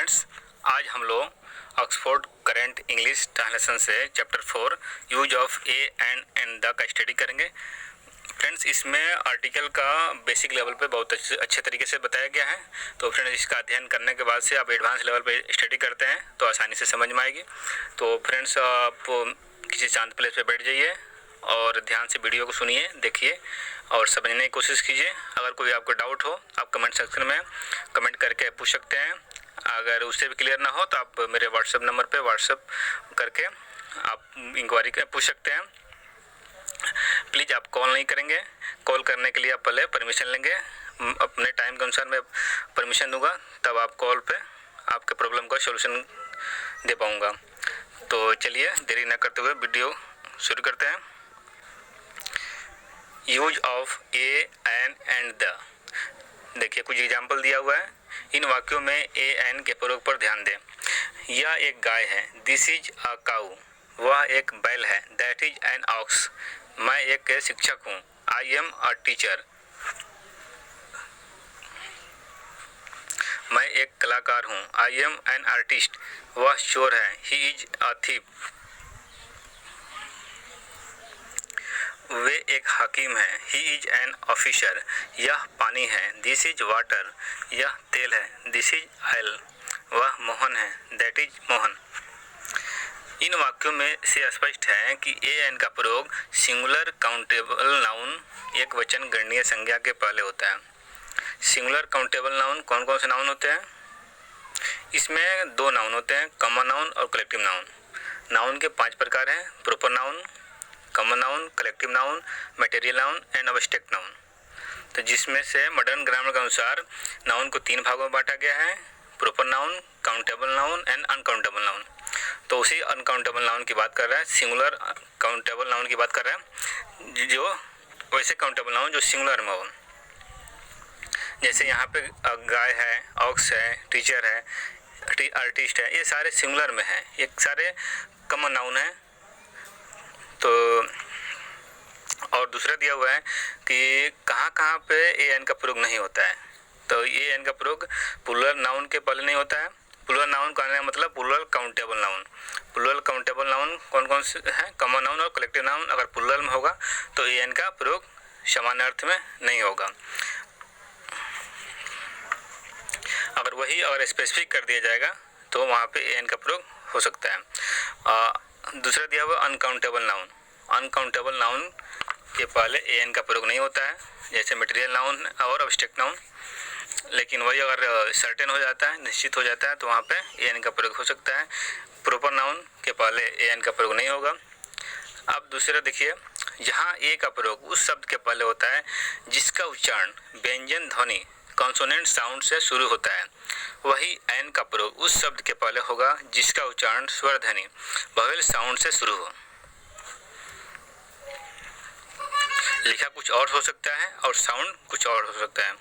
Friends, आज हम लोग ऑक्सफोर्ड करेंट इंग्लिश ट्रांसलेशन से chapter 4 use of A and the का स्टडी करेंगे। फ्रेंड्स, इसमें आर्टिकल का बेसिक लेवल पे बहुत अच्छे तरीके से बताया गया है। तो फ्रेंड्स, इसका अध्ययन करने के बाद से आप एडवांस लेवल पे स्टडी करते हैं तो आसानी से समझ में आएगी। तो फ्रेंड्स, आप किसी शांत प्लेस पे बैठ जाइए और ध्यान से वीडियो को सुनिए, देखिए और समझने की कोशिश कीजिए। अगर कोई आपको डाउट हो आप कमेंट सेक्शन में कमेंट करके पूछ सकते हैं। अगर उससे भी क्लियर ना हो तो आप मेरे व्हाट्सएप नंबर पे व्हाट्सएप करके आप इंक्वायरी पूछ सकते हैं। प्लीज़ आप कॉल नहीं करेंगे। कॉल करने के लिए आप पहले परमिशन लेंगे। अपने टाइम के अनुसार मैं परमिशन दूंगा, तब आप कॉल पे आपके प्रॉब्लम का सॉल्यूशन दे पाऊँगा। तो चलिए देरी न करते हुए वीडियो शुरू करते हैं। Use of A and the. देखिए कुछ एग्जाम्पल दिया हुआ है। इन वाक्यों में ए एन के प्रयोग पर ध्यान दें। यह एक गाय है, दिस इज अ काऊ। वह एक बैल है, दैट इज एन ऑक्स। मैं एक शिक्षक हूँ, आई एम अ टीचर। मैं एक कलाकार हूँ, आई एम एन आर्टिस्ट। वह चोर है, ही इज अ थीफ। वे एक हकीम है, ही इज एन ऑफिसर। यह पानी है, दिस इज वाटर। यह तेल है, दिस इज ऑयल। वह मोहन है, दैट इज मोहन। इन वाक्यों में से स्पष्ट है कि ए एन का प्रयोग सिंगुलर काउंटेबल नाउन एक वचन गणनीय संज्ञा के पहले होता है। सिंगुलर काउंटेबल नाउन कौन कौन से नाउन होते हैं? इसमें दो नाउन होते हैं, कॉमन नाउन और कलेक्टिव नाउन। नाउन के 5 प्रकार हैं, proper noun, common noun, collective noun, material noun and abstract noun. तो जिसमें से मॉडर्न ग्रामर के अनुसार नाउन को 3 भागों में बांटा गया है, proper noun, countable noun and uncountable noun. तो उसी अनकाउंटेबल नाउन की बात कर रहा है, सिंगुलर काउंटेबल नाउन की बात कर रहा है, जो वैसे काउंटेबल नाउन जो सिंगुलर में हो। जैसे यहाँ पे गाय है, ऑक्स है, टीचर है, आर्टिस्ट है, ये सारे सिंगुलर में है, ये सारे कॉमन नाउन है। तो और दूसरा दिया हुआ है कि कहाँ कहाँ पे ए एन का प्रयोग नहीं होता है। तो ए एन का प्रयोग प्लूरल नाउन के पहले नहीं होता है। प्लूरल नाउन कहने का मतलब plural countable noun. Plural countable noun कौन कौन से हैं? कॉमन नाउन और कलेक्टिव नाउन। अगर प्लूरल में होगा तो ए एन का प्रयोग सामान्य अर्थ में नहीं होगा। अगर स्पेसिफिक कर दिया जाएगा तो वहाँ पे ए एन का प्रयोग हो सकता है। दूसरा दिया हुआ अनकाउंटेबल नाउन। अनकाउंटेबल नाउन के पहले ए एन का प्रयोग नहीं होता है, जैसे मटेरियल नाउन और एब्स्ट्रैक्ट नाउन। लेकिन वही अगर सर्टेन हो जाता है, निश्चित हो जाता है, तो वहाँ पे ए एन का प्रयोग हो सकता है। प्रोपर नाउन के पहले ए एन का प्रयोग नहीं होगा। अब दूसरा देखिए, जहाँ ए का प्रयोग उस शब्द के पहले होता है जिसका उच्चारण व्यंजन ध्वनि कॉन्सोनेंट साउंड से शुरू होता है, वही एन का प्रयोग उस शब्द के पहले होगा जिसका उच्चारण स्वर ध्वनि वोवेल साउंड से शुरू हो। लिखा कुछ और हो सकता है और साउंड कुछ और हो सकता है।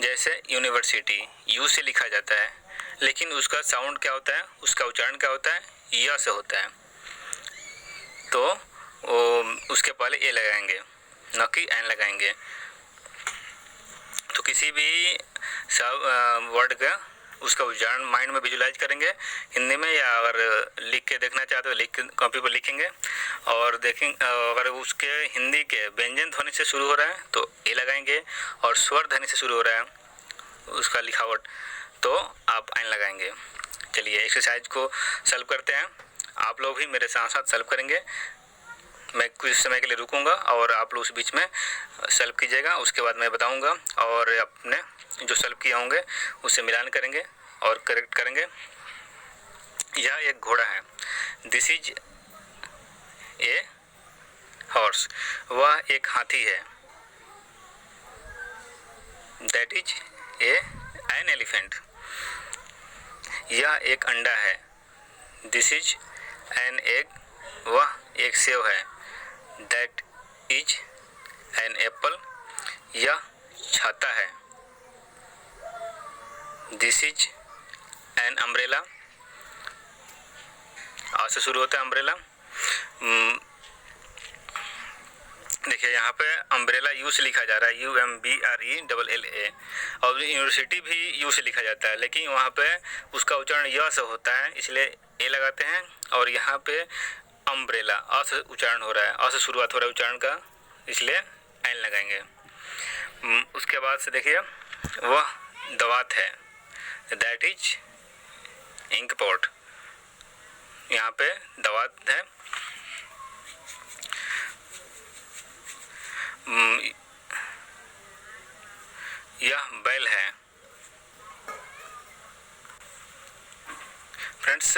जैसे यूनिवर्सिटी, यू से लिखा जाता है, लेकिन उसका साउंड क्या होता है, उसका उच्चारण क्या होता है, या से होता है। तो उसके पहले ए लगाएंगे, न कि एन लगाएंगे। तो किसी भी वर्ड का उसका उच्चारण माइंड में विजुलाइज करेंगे हिंदी में, या अगर लिख के देखना चाहते हो लिख के कॉपी पर लिखेंगे और देखेंगे। अगर उसके हिंदी के व्यंजन ध्वनि से शुरू हो रहा है तो ए लगाएंगे, और स्वर ध्वनि से शुरू हो रहा है उसका लिखावट तो आप एन लगाएंगे। चलिए एक्सरसाइज को सॉल्व करते हैं। आप लोग भी मेरे साथ साथ सॉल्व करेंगे। मैं कुछ समय के लिए रुकूंगा और आप लोग उस बीच में सॉल्व कीजिएगा। उसके बाद मैं बताऊंगा और अपने जो सॉल्व किए होंगे उससे मिलान करेंगे और करेक्ट करेंगे। यह एक घोड़ा है, दिस इज ए हॉर्स। वह एक हाथी है, दैट इज एन एलिफेंट। यह एक अंडा है, दिस इज एन एग। वह एक सेब है, दैट इज एन एप्पल। यह छाता है, दिस इज एन अम्ब्रेला। आ से शुरू होता है अम्ब्रेला। देखिए यहाँ पे अम्ब्रेला यू से लिखा जा रहा है, UMBRELLA, और यूनिवर्सिटी भी यू से लिखा जाता है, लेकिन वहाँ पे उसका उच्चारण य से होता है, इसलिए ए लगाते हैं। और यहाँ पे अम्ब्रेला अ से उच्चारण हो रहा है, अ से शुरुआत हो रहा है उच्चारण का, इसलिए एन लगाएंगे। उसके बाद से देखिए वह दवात है, दैट इज इंक पॉट, यहाँ पे दवात है। यह बैल है। फ्रेंड्स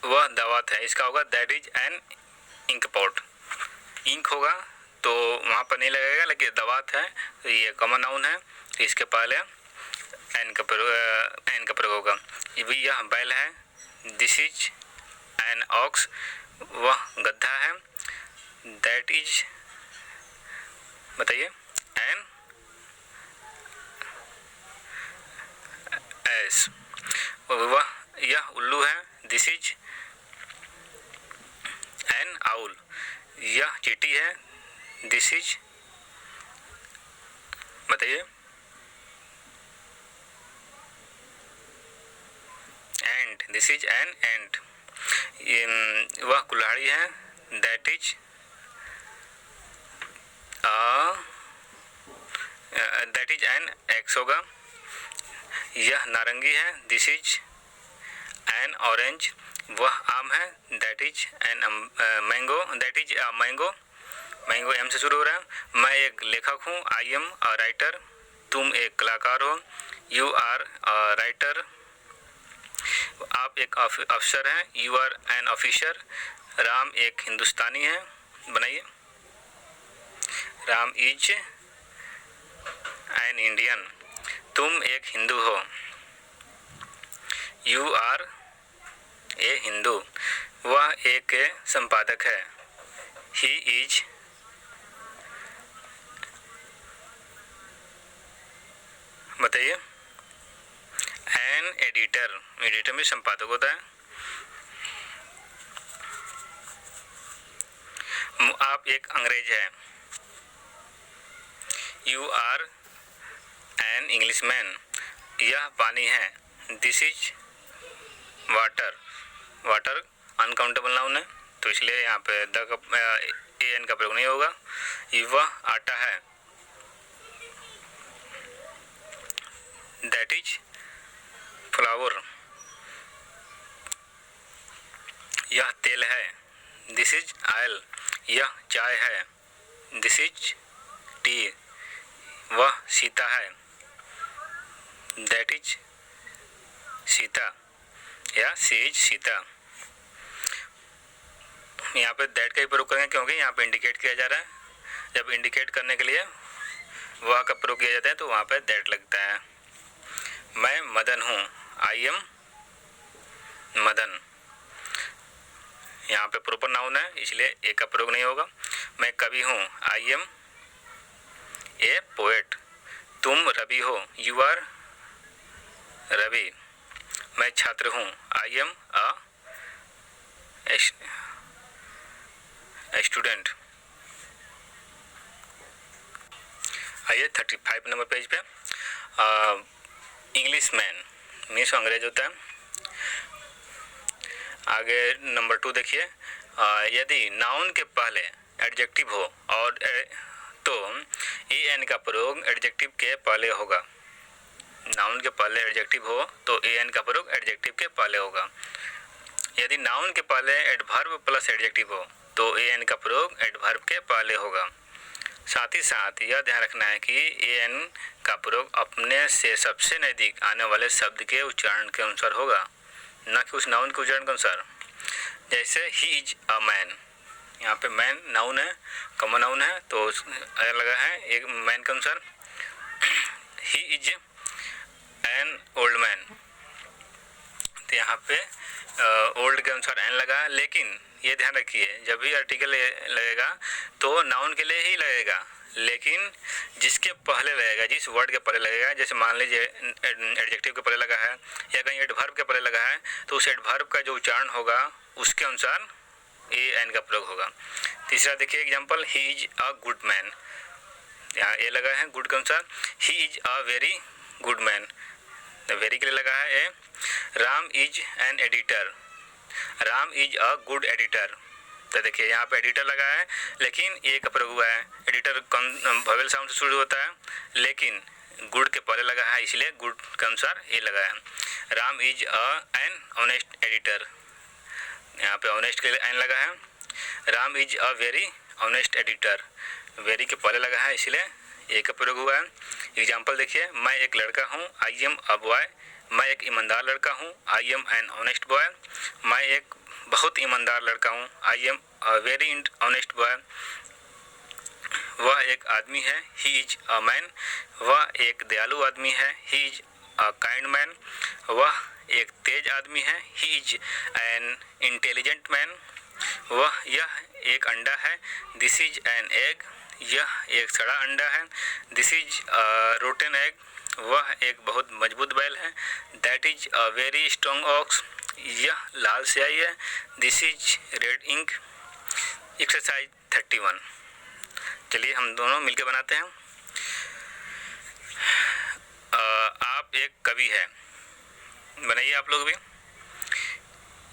वह दवात है, इसका होगा that is an ink pot. Ink होगा तो वहाँ पर नहीं लगेगा, लेकिन दवात है तो ये कॉमन नाउन है, तो इसके पहले एन का प्रयोग होगा। यह बैल है, दिस इज एन ऑक्स, वह गधा है, दैट इज, बताइए, एन एस, वह यह उल्लू है, दिस इज एन आउल, यह चींटी है, दिस इज, बताइए, एंट, दिस इज एन एंट। वह कुल्हाड़ी है, दैट इज एन एक्स होगा। यह नारंगी है, दिस इज एन ऑरेंज, वह आम है, that is an mango, that is mango, mango M से शुरू हो रहा है। मैं एक लेखक हूँ, आई एम अ राइटर, तुम एक कलाकार हो, यू आर अ राइटर, आप एक अफसर हैं, you are an officer, Ram एक हिंदुस्तानी है, बनाइए, राम इज एन इंडियन, तुम एक हिंदू हो, यू आर ए हिंदू, वह एक संपादक है, ही इज, बताइए, एन एडिटर, एडिटर में संपादक होता है। आप एक अंग्रेज है, you are an English man, यह पानी है, this is water, water uncountable noun है, तो इसलिए यहाँ पे द का एन का प्रयोग नहीं होगा। वह आटा है, दैट इज फ्लावर, यह तेल है, दिस इज ऑयल, यह चाय है, दिस इज टी, वह सीता है, दैट इज सीता, या सी इज सीता। यहाँ पे दैट का ही प्रयोग करेंगे, क्योंकि यहाँ पे इंडिकेट किया जा रहा है, जब इंडिकेट करने के लिए वह का प्रयोग किया जाता है तो वहाँ पे दैट लगता है। मैं मदन हूँ, आई एम मदन, यहाँ पे प्रॉपर नाउन है, इसलिए ए का प्रयोग नहीं होगा। मैं कवि हूँ, आई एम ए पोएट, तुम रवि हो, यू आर रवि। मैं छात्र हूँ, आई एम अ स्टूडेंट। आइए 35 नंबर पेज पे, इंग्लिश मैन मीन्स अंग्रेज होता है। आगे नंबर 2 देखिए, यदि नाउन के पहले एडजेक्टिव हो और तो ए एन का प्रयोग एडजेक्टिव के पहले होगा। नाउन के पहले एडजेक्टिव हो तो ए एन का प्रयोग एडजेक्टिव के पहले होगा। यदि नाउन के पहले एडवर्ब प्लस एडजेक्टिव हो तो ए एन का प्रयोग एडवर्ब के पहले होगा। साथ ही साथ यह ध्यान रखना है कि ए एन का प्रयोग अपने से सबसे नज़दीक आने वाले शब्द के उच्चारण के अनुसार होगा, न कि उस नाउन के उच्चारण के अनुसार। जैसे ही इज अ मैन, यहाँ पे मैन नाउन है, कॉमन नाउन है, तो लगा है एक मैन के अनुसार। He is an old man, तो यहाँ पे ओल्ड के अनुसार एन लगा है, लेकिन ये ध्यान रखिए जब भी आर्टिकल लगेगा तो नाउन के लिए ही लगेगा, लेकिन जिसके पहले लगेगा, जिस वर्ड के पहले लगेगा, जैसे मान लीजिए एडजेक्टिव के पहले लगा है या कहीं एडवर्ब के पहले लगा है, तो उस एडवर्ब का जो उच्चारण होगा उसके अनुसार ए एन का प्रयोग होगा। तीसरा देखिए example, he is a good man, यहाँ ए लगा है गुड के अनुसार, he is a very good man, very के लिए लगा है a. Ram is an editor, Ram is a good editor, तो देखिए यहाँ पे एडिटर लगा है लेकिन ए का प्रयोग हुआ है। एडिटर वोवेल साउंड से शुरू होता है लेकिन गुड के पहले लगा है इसलिए गुड के अनुसार ए लगा है। Ram is an honest editor, यहाँ पे ऑनेस्ट के लिए एन लगा है। Ram is a very honest editor, very के पहले लगा है इसलिए ए का प्रयोग हुआ है। एग्जाम्पल देखिए, मैं एक लड़का हूँ, आई एम अ बॉय, मैं एक ईमानदार लड़का हूँ, I am N honest boy, मैं एक बहुत ईमानदार लड़का हूँ, I am a very honest boy. वह एक आदमी है, ही इज अ मैन, वह एक दयालु आदमी है, he is a kind man. वह एक तेज आदमी है, he is an intelligent man. यह एक अंडा है, दिस इज एन एग, यह एक सड़ा अंडा है, दिस इज रोटन एग। वह एक बहुत मजबूत बैल है, that is a very strong ox, यह लाल स्याही है, this is red ink. Exercise 31, चलिए हम दोनों मिलकर बनाते हैं। आप एक कवि है, बनाइए आप लोग भी।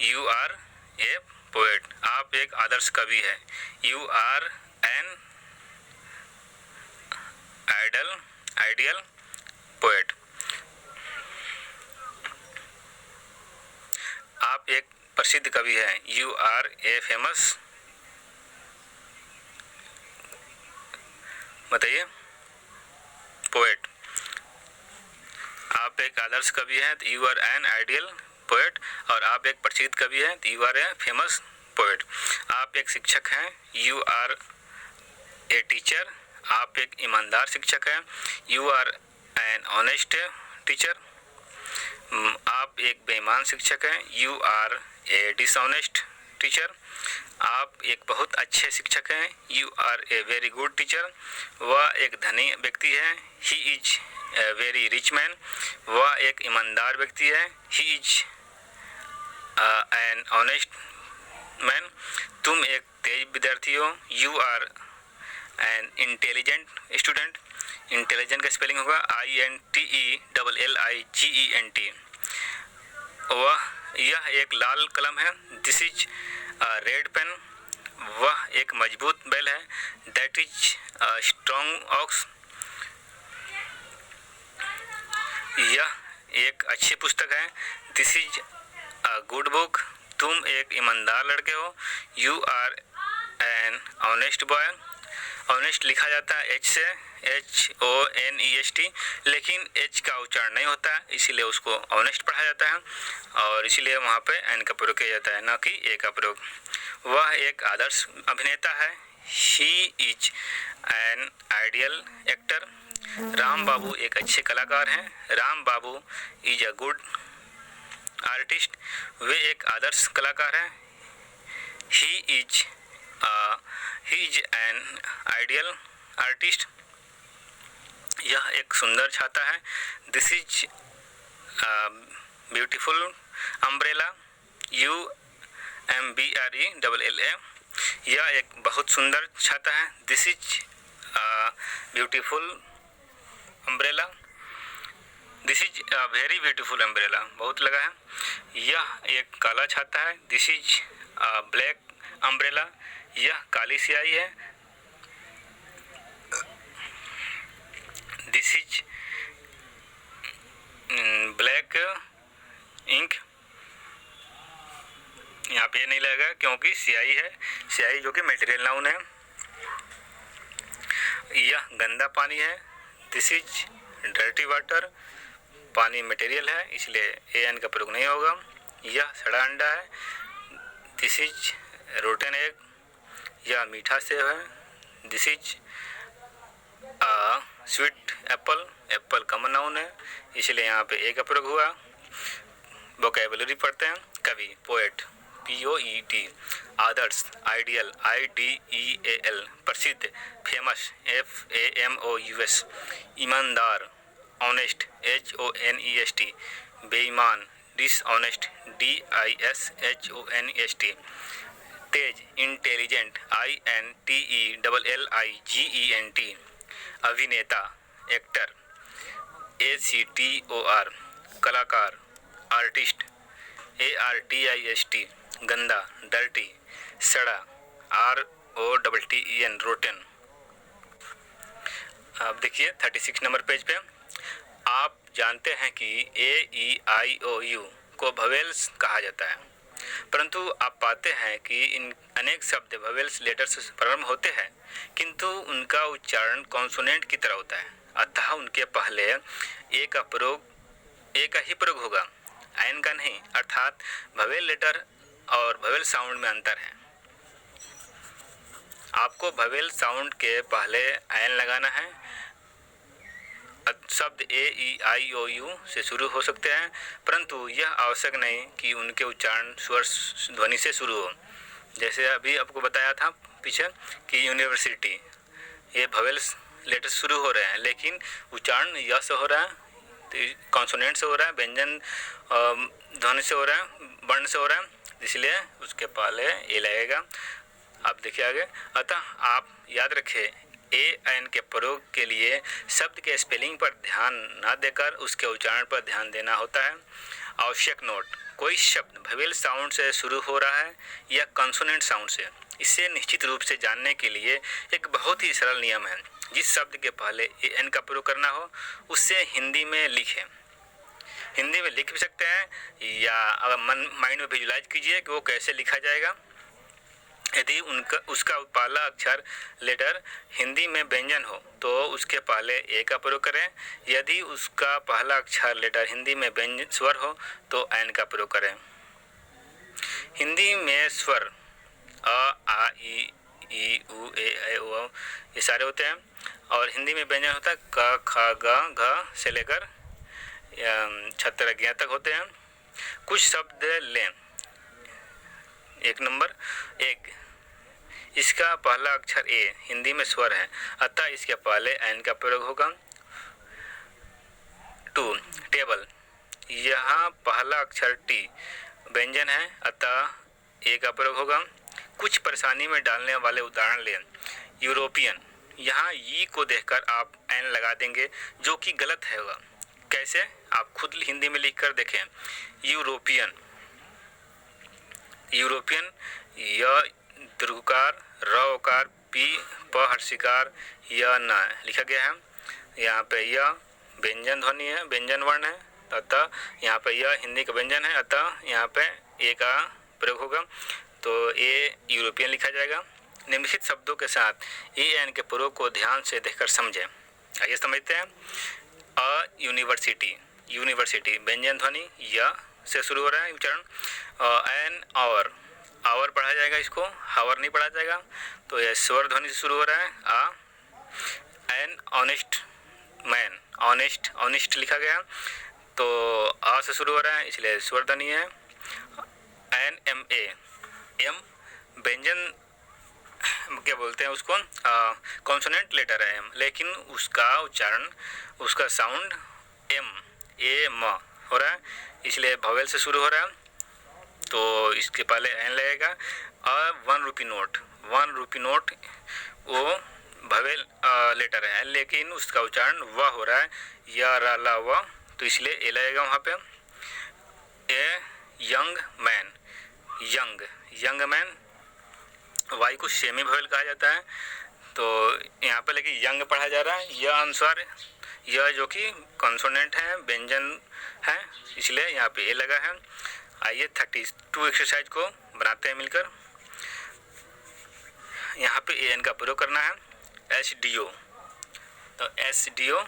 यू आर ए पोएट, आप एक आदर्श कवि है, you are an ideal poet. आप एक प्रसिद्ध कवि है, यू आर ए फेमस, बताइए पोएट। आप एक आदर्श कवि हैं तो you are an ideal poet, और आप एक प्रसिद्ध कवि हैं तो you are a famous poet. आप एक शिक्षक हैं, यू आर ए टीचर, आप एक ईमानदार शिक्षक हैं, you are an honest teacher. आप एक बेईमान शिक्षक हैं, you are a dishonest teacher. आप एक बहुत अच्छे शिक्षक हैं, you are a very good teacher. वह एक धनी व्यक्ति है, he is a very rich man, वह एक ईमानदार व्यक्ति है, he is an honest man. तुम एक तेज विद्यार्थी हो, you are an intelligent student. Intelligent का स्पेलिंग होगा INTELLIGENT। यह एक लाल कलम है, दिस इज रेड पेन। वह एक मजबूत बैल है, दैट इज स्ट्रॉन्ग ऑक्स। यह एक अच्छी पुस्तक है, this is a good book. तुम एक ईमानदार लड़के हो, you are an honest boy. Honest लिखा जाता है एच से, HONEST, लेकिन एच का उच्चारण नहीं होता है इसीलिए उसको ऑनेस्ट पढ़ा जाता है और इसीलिए वहाँ पे एन का प्रयोग किया जाता है, न कि ए का प्रयोग। वह एक आदर्श अभिनेता है, he is an ideal actor. Ram Babu एक अच्छे कलाकार हैं, Ram Babu is a good artist. वे एक आदर्श कलाकार हैं, he is an ideal artist. यह एक सुंदर छाता है, this is beautiful umbrella, UMBRELLA। यह एक बहुत सुंदर छाता है, this is beautiful umbrella, this is very beautiful umbrella, बहुत लगा है। यह एक काला छाता है, दिस इज ब्लैक अम्ब्रेला, यह काली स्याही है, दिस इज ब्लैक इंक। यहाँ पे नहीं लगेगा क्योंकि स्याही है, स्याही जो कि मटेरियल नाउन है। यह गंदा पानी है, दिस इज डर्टी वाटर, पानी मटेरियल है इसलिए एन का प्रयोग नहीं होगा। यह सड़ा अंडा है, दिस इज रोटन एग। यह मीठा सेब है, this is sweet Apple, Apple common noun है इसलिए यहाँ पे ए का प्रयोग हुआ। वोकैबुलरी पढ़ते हैं। कवि पोएट POET, आदर्श आइडियल IDEAL, प्रसिद्ध फेमस FAMOUS, ईमानदार ऑनेस्ट HONEST, बेईमान डिसऑनेस्ट DISHONEST, तेज, इंटेलिजेंट, INTELLIGENT, अभिनेता, एक्टर, ACTOR, कलाकार, आर्टिस्ट, ARTIST, गंदा, डर्टी, सड़ा, ROTTEN, रोटन। अब देखिए 36 नंबर पेज पे, आप जानते हैं कि AEIOU को वोवेल्स कहा जाता है, परंतु आप पाते हैं कि इन अनेक शब्द वोवेल्स लेटर से प्रारंभ होते हैं, किंतु उनका उच्चारण कॉन्सोनेंट की तरह होता है, अतः उनके पहले ए का ही प्रयोग होगा, एन का नहीं। अर्थात वोवेल लेटर और वोवेल साउंड में अंतर है। आपको वोवेल साउंड के पहले एन लगाना है। शब्द AEIOU से शुरू हो सकते हैं, परंतु यह आवश्यक नहीं कि उनके उच्चारण स्वर ध्वनि से शुरू हो। जैसे अभी आपको बताया था पीछे कि यूनिवर्सिटी, ये वोवेल्स लेटर शुरू हो रहे हैं, लेकिन उच्चारण य से हो रहा है, तो कॉन्सोनेंट से हो रहा है, व्यंजन ध्वनि से हो रहा है, वर्ण से हो रहा है, इसलिए उसके पहले ए लगेगा। आप देखिए आगे। अतः आप याद रखें, एन के प्रयोग के लिए शब्द के स्पेलिंग पर ध्यान न देकर उसके उच्चारण पर ध्यान देना होता है। आवश्यक नोट, कोई शब्द वोवेल साउंड से शुरू हो रहा है या कॉन्सोनेंट साउंड से, इसे निश्चित रूप से जानने के लिए एक बहुत ही सरल नियम है। जिस शब्द के पहले एन का प्रयोग करना हो उससे हिंदी में लिखें। हिंदी में लिख भी सकते हैं या अगर माइंड में विजुलाइज कीजिए कि वो कैसे लिखा जाएगा। यदि उसका पहला अक्षर लेटर हिंदी में व्यंजन हो तो उसके पहले ए का प्रयोग करें। यदि उसका पहला अक्षर लेटर हिंदी में व्यंजन स्वर हो तो एन का प्रयोग करें। हिंदी में स्वर अ, आ, ई, उ, ए, ऐ, ओ ये सारे होते हैं, और हिंदी में व्यंजन होता है क, ख, ग, घ से लेकर छत्रज्ञ तक होते हैं। कुछ शब्द लें। 1 नंबर, एक, इसका पहला अक्षर ए हिंदी में स्वर है, अतः इसके पहले एन का प्रयोग होगा। 2, टेबल, यहाँ पहला अक्षर टी व्यंजन है, अतः ए का प्रयोग होगा। कुछ परेशानी में डालने वाले उदाहरण लें। यूरोपियन, यहाँ ई को देखकर आप एन लगा देंगे, जो कि गलत होगा। कैसे, आप खुद हिंदी में लिख कर देखें। यूरोपियन, यूरोपियन, य दीर्घकार, र ओकार, पी प हर्षिकार, य न लिखा गया है। यहाँ पे य व्यंजन ध्वनि है, व्यंजन वर्ण है, अतः यहाँ पे य हिंदी का व्यंजन है, अतः यहाँ पे ए का प्रयोग होगा, तो ए यूरोपियन लिखा जाएगा। निम्नलिखित शब्दों के साथ ए एन के प्रयोग को ध्यान से देखकर समझें। आइए समझते हैं। अ यूनिवर्सिटी, यूनिवर्सिटी व्यंजन ध्वनि य से शुरू हो रहा है उच्चारण। एन आवर पढ़ा जाएगा, इसको हावर नहीं पढ़ा जाएगा, तो यह स्वर ध्वनि से शुरू हो रहा है। आ एन ऑनेस्ट मैन, ऑनेस्ट लिखा गया, तो आ से शुरू हो रहा है, इसलिए स्वर ध्वनि है। एन एम ए, एम व्यंजन क्या बोलते हैं उसको, कॉन्सोनेंट लेटर है एम, लेकिन उसका उच्चारण, उसका साउंड एम ए म हो रहा है, इसलिए वोवेल से शुरू हो रहा है, तो इसके पहले एन लगेगा। 1 रुपी नोट, 1 रुपी नोट वो वोवेल लेटर है, लेकिन उसका उच्चारण व हो रहा है, या रा ला व, तो इसलिए ए लगेगा वहाँ पे। A young man, young man, Y को सेमी वोवेल कहा जाता है, तो यहाँ पे लेकिन यंग पढ़ा जा रहा है। यह अनुसार यह जो कि कॉन्सोनेंट है, व्यंजन है, इसलिए यहाँ पे ए लगा है। आइए 32 एक्सरसाइज को बनाते हैं मिलकर। यहाँ पे ए एन का प्रयोग करना है। SDO, तो SDO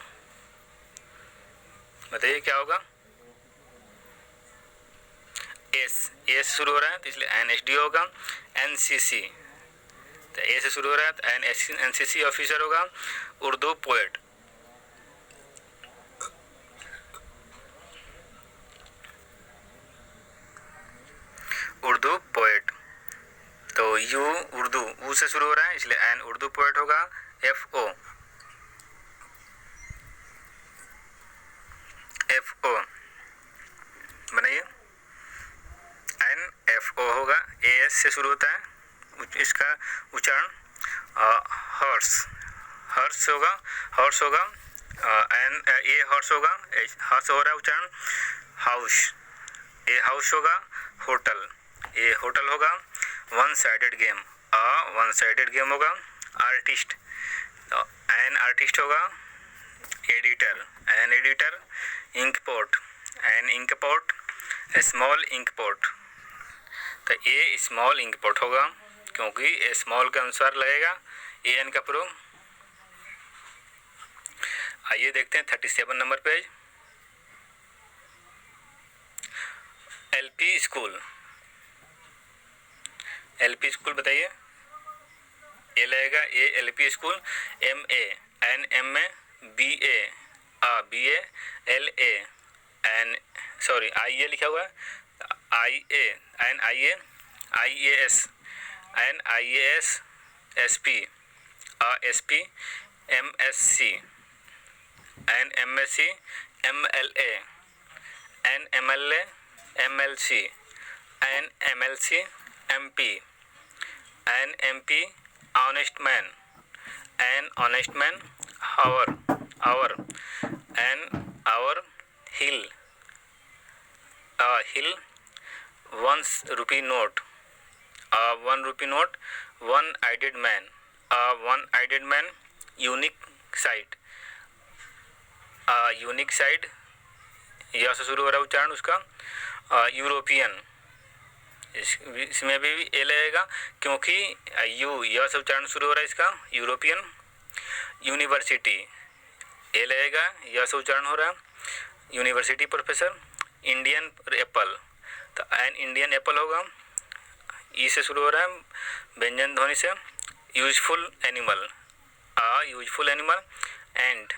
बताइए क्या होगा। एस शुरू हो रहा है, तो इसलिए NSD होगा। NCC, तो ए से शुरू हो रहा है, तो NCC ऑफिसर होगा। उर्दू पोएट, उर्दू पोएट, तो यू उर्दू, ऊ से शुरू हो रहा है, इसलिए एन उर्दू पोएट होगा। FO, बनाइए। NFO होगा, AS से शुरू होता है, इसका उच्चारण हॉर्स, हॉर्स होगा, हॉर्स होगा, एन ए हॉर्स होगा, हॉर्स हो रहा है उच्चारण। हाउस, ए हाउस होगा। होटल, ए होटल होगा। One sided game, one sided game होगा। आर्टिस्ट, एन आर्टिस्ट होगा। Editor, an editor. Ink port, an ink port. Small ink port, तो ए स्मॉल इंक पोर्ट होगा क्योंकि ए स्मॉल के अनुसार लगेगा ए एन का प्रयोग। आइए देखते हैं 37 number page. LP school, LP school बताइए। ए लगेगा a LP school. M A, an M A. B A, B A. L A, an sorry I A लिखा हुआ है। I A, an I A. I A S, an I A S. S P, S P. M S C, an M S C. M L A, an M L A. M L C, an M L C. M P, an M P. Honest man, an honest man. Hour, hour, an hour. Hill, hill. Once rupee note, one rupee note. One eyed man, one eyed man. Unique sight, unique sight, यह से शुरू हो रहा है उच्चारण उसका। European, इसमें भी ए लगेगा क्योंकि यू यह से उच्चारण शुरू हो रहा है इसका। यूरोपियन। यूनिवर्सिटी, ए लगेगा, यह से उच्चारण हो रहा है। University professor. इंडियन एप्पल, तो एन इंडियन एप्पल होगा, ई से शुरू हो रहा है व्यंजन ध्वनि से। Useful animal, useful animal. End,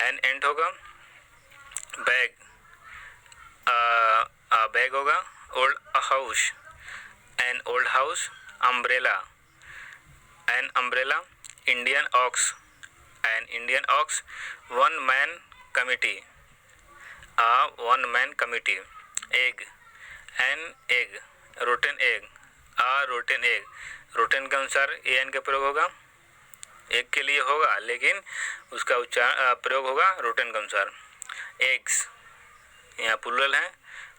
an end होगा। बैग, बैग होगा। Old house, an old house. Umbrella, an umbrella. Indian ox, an Indian ox. One man committee, one man committee. Egg, an egg. Rotten egg, rotten egg. Rotten के अनुसार A N का प्रयोग होगा, egg के लिए होगा लेकिन उसका उच्चारण प्रयोग होगा रोटेन के अनुसार। एग्स, यहाँ प्लूरल है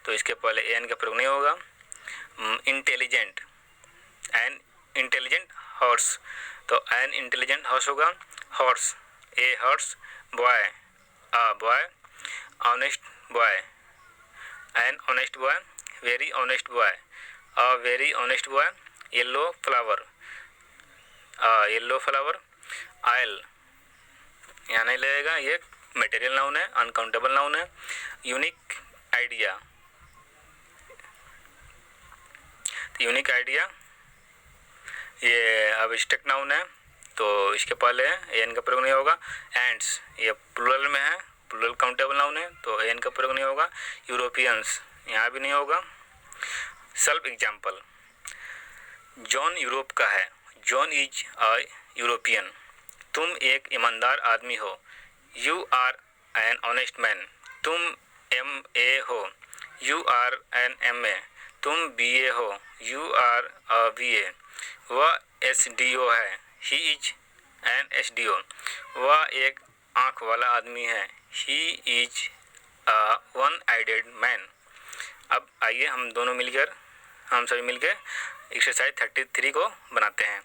तो इसके पहले ए एन का प्रयोग नहीं होगा। इंटेलिजेंट, एन इंटेलिजेंट हॉर्स, तो एन इंटेलिजेंट हॉर्स होगा। Horse, a horse. Boy, boy. Honest boy, N honest boy. Very honest boy, very honest boy. Yellow flower, yellow flower. Oil, यहाँ नहीं लगेगा, ये मटेरियल नाउन है, अनकाउंटेबल नाउन है। Unique idea, unique idea ये abstract noun है तो इसके पहले एन का प्रयोग नहीं होगा। एंड्स, ये प्लूरल में है, प्लूरल काउंटेबल नाउन है तो एन का प्रयोग नहीं होगा। यूरोपियंस, यहाँ भी नहीं होगा। सेल्फ एग्जाम्पल, जॉन यूरोप का है। John is a European. तुम एक ईमानदार आदमी हो। You are an honest man. तुम एम ए हो। You are an M A. तुम बी ए हो। You are a B A. वह एस डी ओ है। He is an S D O. वह एक आँख वाला आदमी है। He is a one eyed man. अब आइए हम सभी मिलकर एक्सरसाइज 33 को बनाते हैं।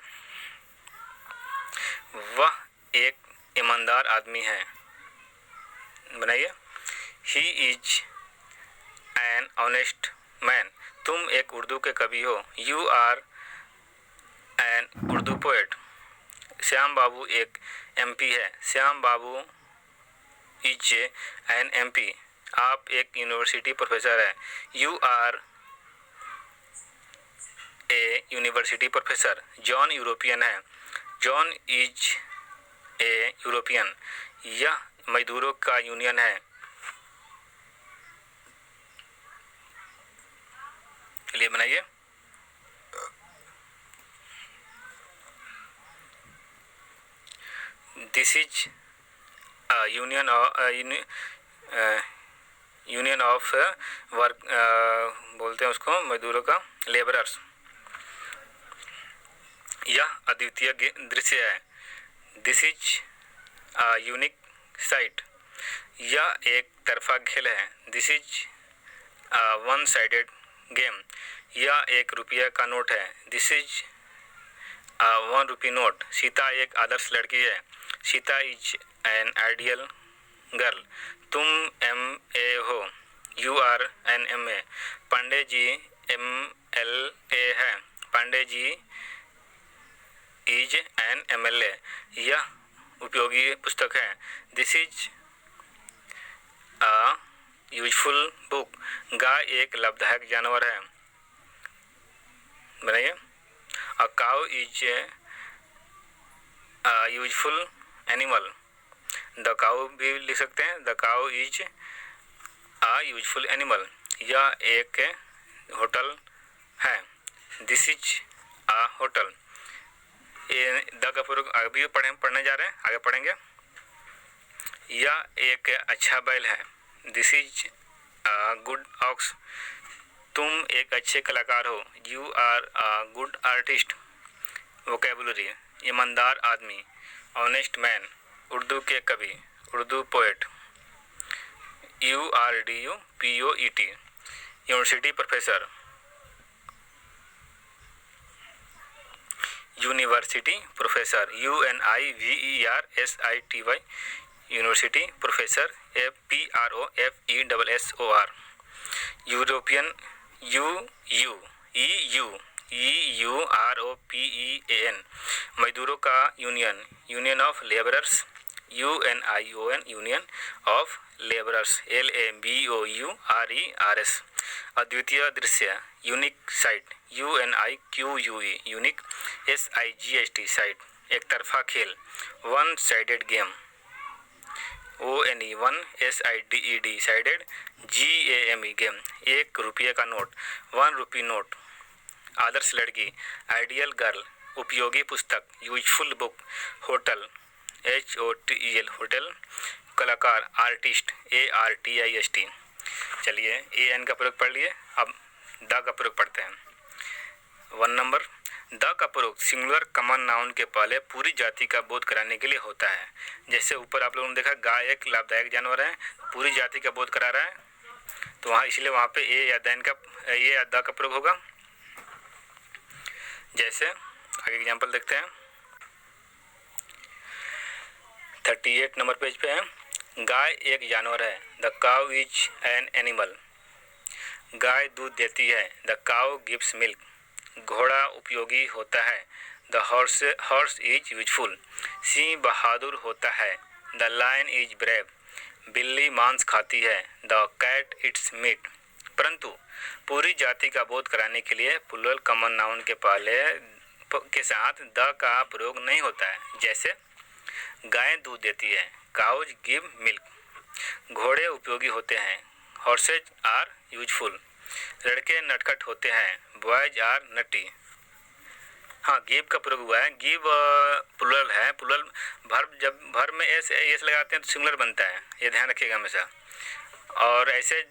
वह एक ईमानदार आदमी है, बनाइए। He is an honest man. तुम एक उर्दू के कवि हो। You are an Urdu poet. Shyam Babu एक एमपी है। Shyam Babu is an MP. आप एक यूनिवर्सिटी प्रोफेसर है। You are a university professor. John European है। John is a European. यह मजदूरों का यूनियन है। चलिए बनाइए। This is union of work, बोलते हैं उसको मजदूरों का, लेबरर्स। यह अद्वितीय दृश्य है। This is a unique sight. यह एक तरफा खेल है। This is a one sided game. यह एक रुपये का नोट है। This is a 1 rupee note. Sita एक आदर्श लड़की है। Sita is an ideal girl. तुम MA हो। You are an MA। Pandey ji MLA है। Pandey ji is an MLA। यह उपयोगी पुस्तक है। This is a useful book. गाय एक लाभदायक जानवर है। बनाइए। A cow is a useful animal. The cow भी लिख सकते हैं। The cow is a useful animal. यह एक होटल है। This is a hotel. ये द का प्रयोग अभी पढ़ने जा रहे हैं, आगे पढ़ेंगे। यह एक अच्छा बैल है। This is a good ox. तुम एक अच्छे कलाकार हो। You are a good artist. Vocabulary. ईमानदार आदमी। Honest man. उर्दू के कवि। Urdu poet. URDUPOET। University professor. University professor. UNIVERSITY। University professor. PROFESSOR। European. EUROPEAN। मजदूरों का union. Union of labourers. UNION। Union of labourers. LABOURERS। अद्वितीय दृश्य। Unique sight. UNIQUE। Unique. SIGHT। Sight. एक तरफा खेल। One sided game. ONE। One. SIDED। Sided. GAME। Game. एक रुपये का नोट। 1 रुपी नोट। आदर्श लड़की। Ideal girl. उपयोगी पुस्तक। Useful book. Hotel. HOTEL। Hotel. कलाकार। आर्टिस्ट। ARTIST। चलिए AN का प्रयोग पढ़ लिए। अब द का प्रयोग पढ़ते हैं। 1 नंबर। द का प्रयोग सिंगुलर कॉमन नाउन के पहले पूरी जाति का बोध कराने के लिए होता है। जैसे ऊपर आप लोगों ने देखा गाय एक लाभदायक जानवर है, पूरी जाति का बोध करा रहा है, तो वहाँ इसलिए वहाँ पे ए या द का प्रयोग होगा। जैसे आगे एग्जाम्पल देखते हैं। 38 नंबर पेज पे है। गाय एक जानवर है। The cow is an animal. गाय दूध देती है। The cow gives milk. घोड़ा उपयोगी होता है। The horse is useful. सिंह बहादुर होता है। The lion is brave. बिल्ली मांस खाती है। The cat eats meat. परंतु पूरी जाति का बोध कराने के लिए प्लूरल कॉमन नाउन के पहले के साथ द का प्रयोग नहीं होता है। जैसे गाय दूध देती है। Cows give milk. घोड़े उपयोगी होते हैं। Horses are useful. लड़के नटखट होते हैं। Boys are naughty. हाँ, गिव का प्रयोग हुआ है। गिव प्लूरल है। प्लूरल वर्ब जब वर्ब में एस लगाते हैं तो सिंगुलर बनता है, ये ध्यान रखिएगा हमेशा। और ऐसे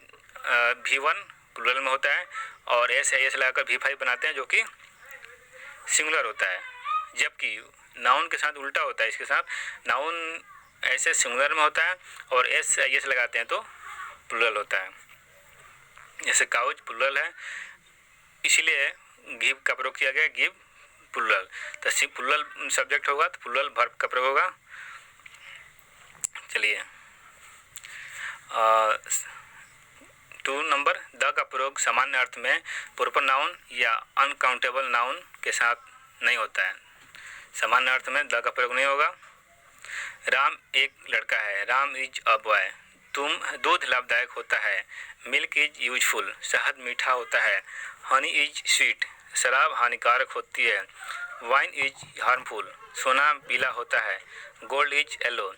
V1 प्लूरल में होता है और एस लगाकर V5 बनाते हैं जो कि सिंगुलर होता है। जबकि नाउन के साथ उल्टा होता है। इसके साथ नाउन ऐसे सिंगुलर में होता है और एस लगाते हैं तो प्लूरल होता है। जैसे काउज प्लूरल है, इसीलिए गिव का प्रयोग किया गया। गिव प्लूरल, तो प्लूरल सब्जेक्ट होगा तो प्लूरल वर्ब का प्रयोग होगा। चलिए 2 नंबर। द का प्रयोग सामान्य अर्थ में प्रोपर नाउन या अनकाउंटेबल नाउन के साथ नहीं होता है। सामान्य अर्थ में द का प्रयोग नहीं होगा। राम एक लड़का है। Ram is a boy. दूध लाभदायक होता है। Milk is useful. शहद मीठा होता है। Honey is sweet. शराब हानिकारक होती है। Wine is harmful. सोना पीला होता है। Gold is yellow.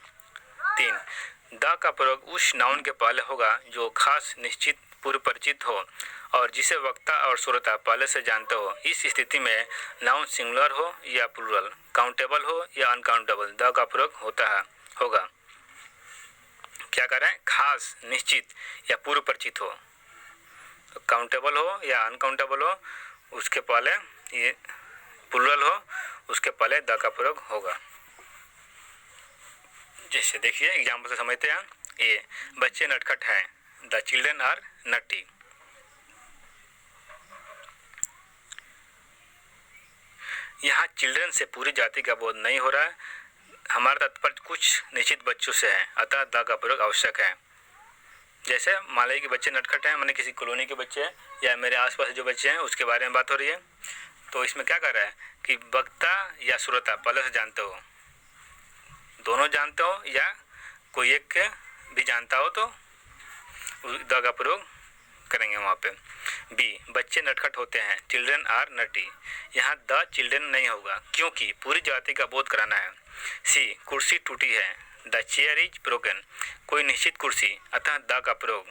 3 द का प्रयोग उस नाउन के पहले होगा जो खास निश्चित पूर्व परिचित हो और जिसे वक्ता और श्रोता पहले से जानते हो। इस स्थिति में नाउन सिंगुलर हो या प्लूरल, काउंटेबल हो या अनकाउंटेबल, द का प्रयोग होगा। क्या करें? खास, निश्चित या पूर्व परिचित हो। तो काउंटेबल हो या अनकाउंटेबल हो, उसके पहले ये प्लूरल हो, उसके पहले द का प्रयोग होगा। जैसे देखिए एग्जाम्पल से समझते हैं। ए, बच्चे नटखट हैं, द चिल्ड्रन आर नटी। यहाँ चिल्ड्रन से पूरी जाति का बोध नहीं हो रहा है, हमारा तात्पर्य कुछ निश्चित बच्चों से है, अतः द का प्रयोग आवश्यक है। जैसे मान लीजिए कि बच्चे नटखट हैं, मैंने किसी कॉलोनी के बच्चे हैं या मेरे आसपास जो बच्चे हैं उसके बारे में बात हो रही है। तो इसमें क्या कर रहा है कि वक्ता या श्रोता पहले से जानते हो, दोनों जानते हो या कोई एक भी जानता हो तो द का प्रयोग करेंगे वहाँ पे। बी, बच्चे नटखट होते हैं, चिल्ड्रन आर नटी। यहाँ द चिल्ड्रन नहीं होगा क्योंकि पूरी जाति का बोध कराना है। सी, कुर्सी टूटी है, द चेयर इज ब्रोकन। कोई निश्चित कुर्सी, अतः द का प्रयोग।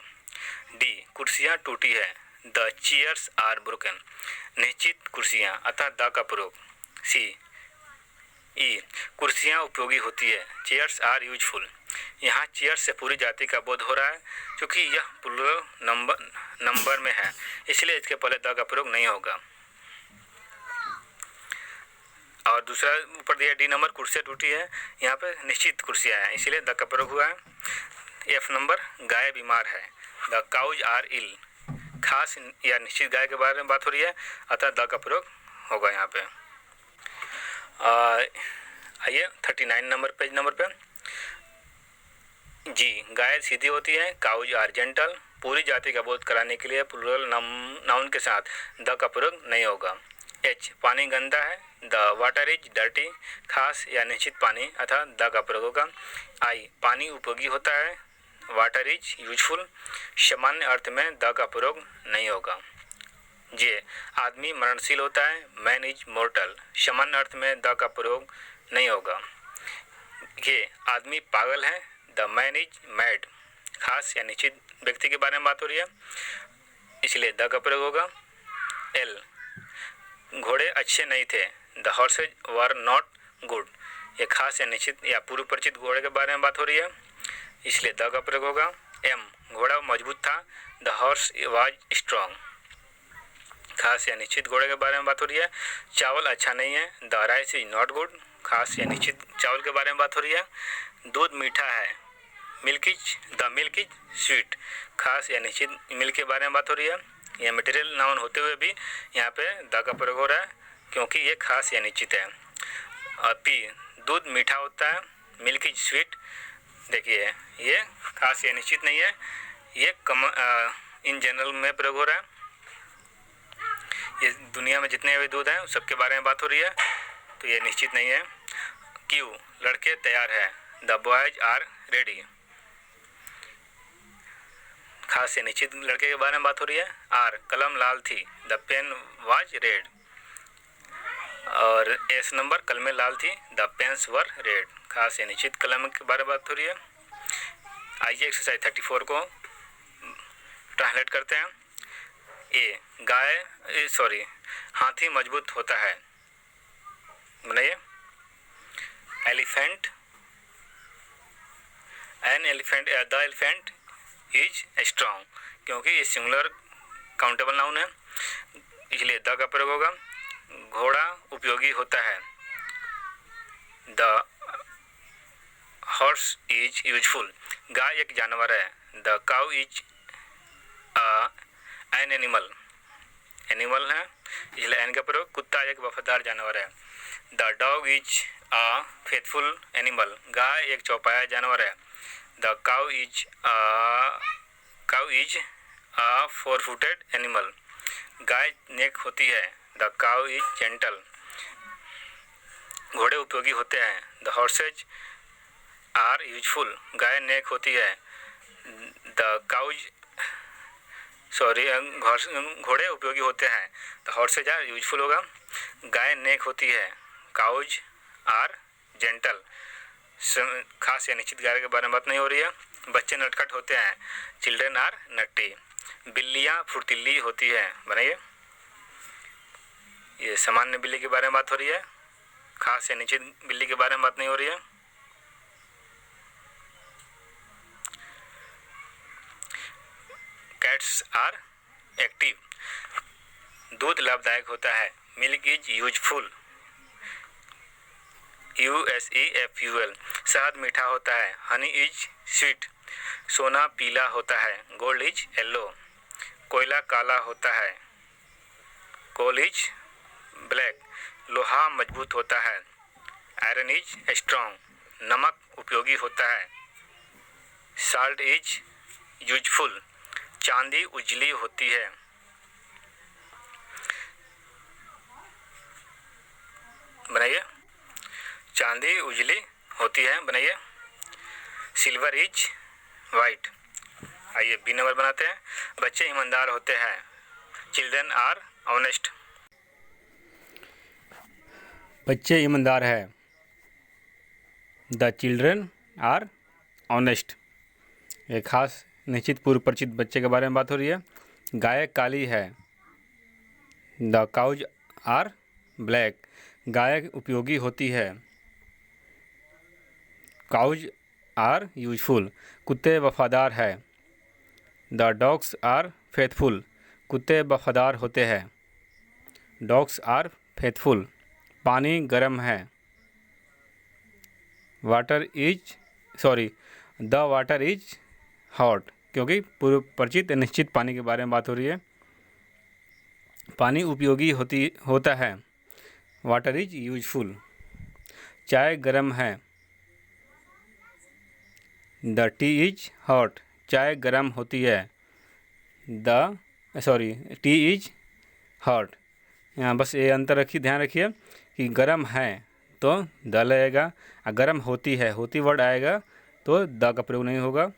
डी, कुर्सियाँ टूटी है, द चेयर्स आर ब्रोकन। निश्चित कुर्सियाँ, अतः द का प्रयोग। सी। ई, कुर्सियाँ उपयोगी होती है, चेयर्स आर यूजफुल। यहाँ चेयर्स से पूरी जाति का बोध हो रहा है क्योंकि यह प्लूरल नंबर में है, इसलिए इसके पहले द का प्रयोग नहीं होगा। और दूसरा ऊपर दिया डी नंबर, कुर्सियाँ टूटी है, यहाँ पे निश्चित कुर्सियाँ हैं, इसीलिए द का प्रयोग हुआ है। एफ नंबर, गाय बीमार है, द काउज आर इल। खास या निश्चित गाय के बारे में बात हो रही है, अतः द का प्रयोग होगा यहाँ पे। आइए 39 नंबर पेज नंबर पे। जी, गाय सीधी होती है, काउज आर जेंटल। पूरी जाति का बोध कराने के लिए प्लूरल नाउन के साथ द का प्रयोग नहीं होगा। एच, पानी गंदा है, द वाटर इज डर्टी। खास या निश्चित पानी, अतः द का प्रयोग होगा। आई, पानी उपयोगी होता है, वाटर इज यूजफुल। सामान्य अर्थ में द का प्रयोग नहीं होगा। जे, आदमी मरणशील होता है, मैन इज मोर्टल। सामान्य अर्थ में द का प्रयोग नहीं होगा। ये, आदमी पागल है, द मैन इज मैड। खास या निश्चित व्यक्ति के बारे में बात हो रही है, इसलिए द का प्रयोग होगा। एल, घोड़े अच्छे नहीं थे, the horse's were not good. ये खास या निश्चित या पूर्व परिचित घोड़े के बारे में बात हो रही है, इसलिए द का प्रयोग होगा। एम, घोड़ा मजबूत था, द हॉर्स वाज स्ट्रॉन्ग। खास या निश्चित घोड़े के बारे में बात हो रही है। चावल अच्छा नहीं है, the rice is not good. खास या निश्चित चावल के बारे में बात हो रही है। दूध मीठा है, द मिल्क इज स्वीट। खास या निश्चित मिल्क के बारे में बात हो रही है। यह मटेरियल नाउन होते हुए भी यहाँ पे द का प्रयोग हो रहा है क्योंकि ये खास या निश्चित है। और पी, दूध मीठा होता है, मिल्क इज स्वीट। देखिए ये खास या निश्चित नहीं है, ये इन जनरल में प्रयोग हो रहा है। ये दुनिया में जितने भी दूध हैं सबके बारे में बात हो रही है, तो ये निश्चित नहीं है। क्यू, लड़के तैयार है, द बॉयज आर रेडी। खास या निश्चित लड़के के बारे में बात हो रही है। आर, कलम लाल थी, द पेन वाज रेड। और एस नंबर, कलमें लाल थी, द पेन्स वर रेड। खास या निश्चित कलम के बारे में बात हो रही है। आइए एक्सरसाइज 34 को ट्रांसलेट करते हैं। ए, हाथी मजबूत होता है। बनाइए। Elephant, the elephant is strong, क्योंकि ये सिंगुलर काउंटेबल नाउन है, इसलिए द का प्रयोग होगा। घोड़ा उपयोगी होता है, द हॉर्स इज यूजफुल। गाय एक जानवर है, the cow is an animal है, इसलिए एन का प्रयोग। कुत्ता एक वफादार जानवर है, the dog is a faithful animal. गाय एक चौपाया जानवर है, the cow is a four footed animal. गाय नेक होती है, द काउ इज जेंटल। घोड़े उपयोगी होते हैं, द हॉर्सेज आर यूजफुल। गाय नेक होती है, घोड़े उपयोगी होते हैं, द हॉर्सेज आर यूजफुल होगा। गाय नेक होती है, काउज आर जेंटल। खास या निश्चित गाय के बारे में बात नहीं हो रही है। बच्चे नटखट होते हैं, चिल्ड्रन आर नट्टी। बिल्लियाँ फुर्तीली होती है। बनाइए। ये सामान्य बिल्ली के बारे में बात हो रही है, खास या निश्चित बिल्ली के बारे में बात नहीं हो रही है। Cats are active. दूध लाभदायक होता है, मिल्क इज यूजफुल। USEFUL। शहद मीठा होता है, हनी इज स्वीट। सोना पीला होता है, गोल्ड इज येलो। कोयला काला होता है, कोल इज ब्लैक। लोहा मजबूत होता है, आयरन इज स्ट्रॉन्ग। नमक उपयोगी होता है, साल्ट इज यूजफुल। चांदी उजली होती है, बनाइए। चांदी उजली होती है, बनाइए। Silver is white. आइए बी नंबर बनाते हैं। बच्चे ईमानदार होते हैं, चिल्ड्रन आर ऑनेस्ट। बच्चे ईमानदार है, द चिल्ड्रन आर ऑनेस्ट। एक खास निश्चित पूर्व परिचित बच्चे के बारे में बात हो रही है। गाय काली है, द काउज आर ब्लैक। गाय उपयोगी होती है, काउज आर यूजफुल। कुत्ते वफादार है, द डॉग्स आर फेथफुल। कुत्ते वफादार होते हैं, डॉग्स आर फेथफुल। पानी गर्म है, द वाटर इज हॉट। क्योंकि पूर्व परिचित निश्चित पानी के बारे में बात हो रही है। पानी उपयोगी होता है, वाटर इज यूजफुल। चाय गर्म है, द टी इज हॉट। चाय गर्म होती है, टी इज हॉट। यहाँ बस ये अंतर ध्यान रखिए कि गर्म है तो द लगेगा, और गर्म होती है, होती वर्ड आएगा तो द का प्रयोग नहीं होगा।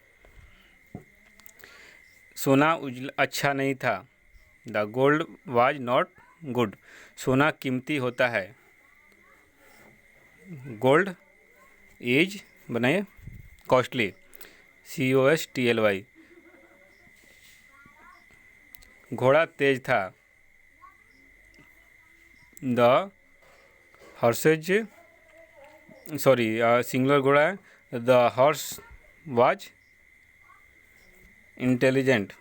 सोना अच्छा नहीं था, the gold was not good. सोना कीमती होता है, गोल्ड इज बनाइए कॉस्टली, COSTLY। घोड़ा तेज था, द हॉर्सेज सिंगुलर घोड़ा है, the horse was intelligent.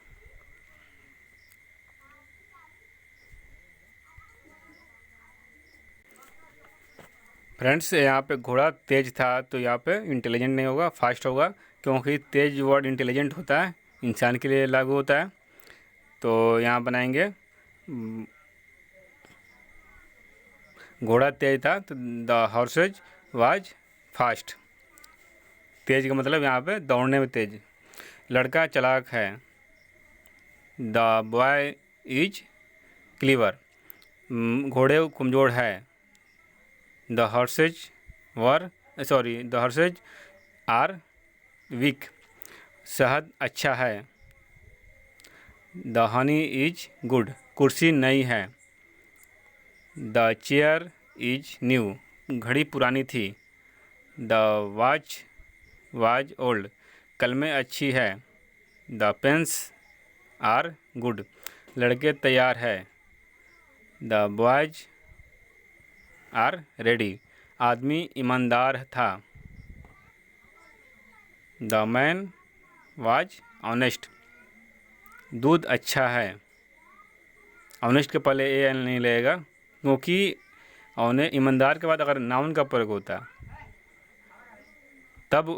Friends यहाँ पे घोड़ा तेज था तो यहाँ पे इंटेलिजेंट नहीं होगा, फास्ट होगा, क्योंकि तेज वर्ड इंटेलिजेंट होता है, इंसान के लिए लागू होता है। तो यहाँ बनाएंगे घोड़ा तेज था तो द हॉर्सेज वाज फास्ट। तेज का मतलब यहाँ पे दौड़ने में तेज। लड़का चालाक है, द बॉय इज क्लीवर। घोड़े कमज़ोर है, द हॉर्सेज आर वीक। शहद अच्छा है, द हनी इज गुड। कुर्सी नई है, द चेयर इज न्यू। घड़ी पुरानी थी, द वॉच वाज ओल्ड। कलमें अच्छी है, द पेन्स आर गुड। लड़के तैयार है, द बॉयज आर रेडी। आदमी ईमानदार था, द मैन वाज ऑनेस्ट। दूध अच्छा है, ऑनेस्ट के पहले ए एन नहीं लगेगा, क्योंकि ईमानदार के बाद अगर नाउन का प्रयोग होता तब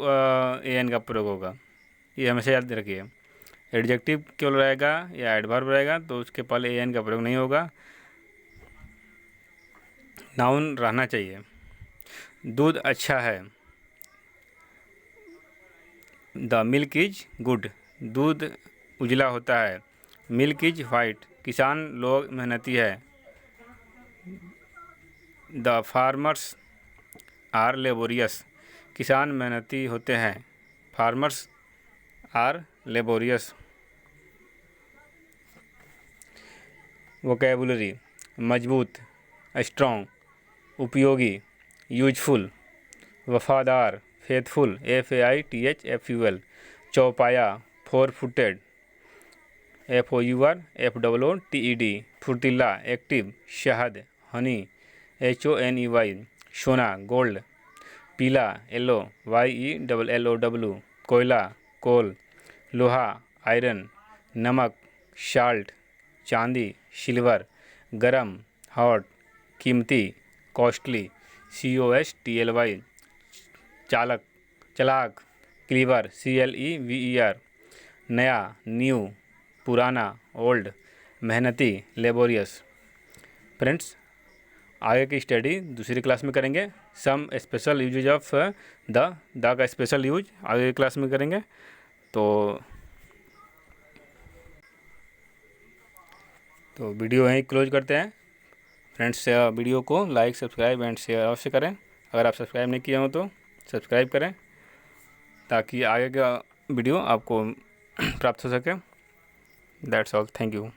ए एन का प्रयोग होगा, ये हमेशा याद रखिए। एडजेक्टिव केवल रहेगा या एडवर्ब रहेगा तो उसके पहले ए एन का प्रयोग नहीं होगा, नाउन रहना चाहिए। दूध अच्छा है, द मिल्क इज गुड। दूध उजला होता है, मिल्क इज वाइट। किसान लोग मेहनती है, द फार्मर्स आर लेबोरियस। किसान मेहनती होते हैं, फार्मर्स आर लेबोरियस। वोकेबुलरी मजबूत, स्ट्रॉन्ग, उपयोगी, यूजफुल, वफादार, फेथफुल, FAITHFUL। चौपाया, 4 फुटेड, FOUR, फुर्तीला, एक्टिव, शहद, हनी, HONEY। सोना, गोल्ड, पीला, येलो, YELLOW। कोयला, कोल, लोहा, आयरन, नमक, साल्ट, चांदी, सिल्वर, गरम, हॉट, कीमती, कॉस्टली, COSTLY, चालक, चलाक, क्लीवर, CLEVER, नया, न्यू, पुराना, ओल्ड, मेहनती, लेबोरियस। फ्रेंड्स, आगे की स्टडी दूसरी क्लास में करेंगे। Some special usages of the का स्पेशल यूज आगे की क्लास में करेंगे। तो वीडियो यहीं क्लोज करते हैं। फ्रेंड्स, वीडियो को लाइक, सब्सक्राइब एंड शेयर अवश्य करें। अगर आप सब्सक्राइब नहीं किए हो तो सब्सक्राइब करें, ताकि आगे का वीडियो आपको प्राप्त हो सके। That's all, thank you.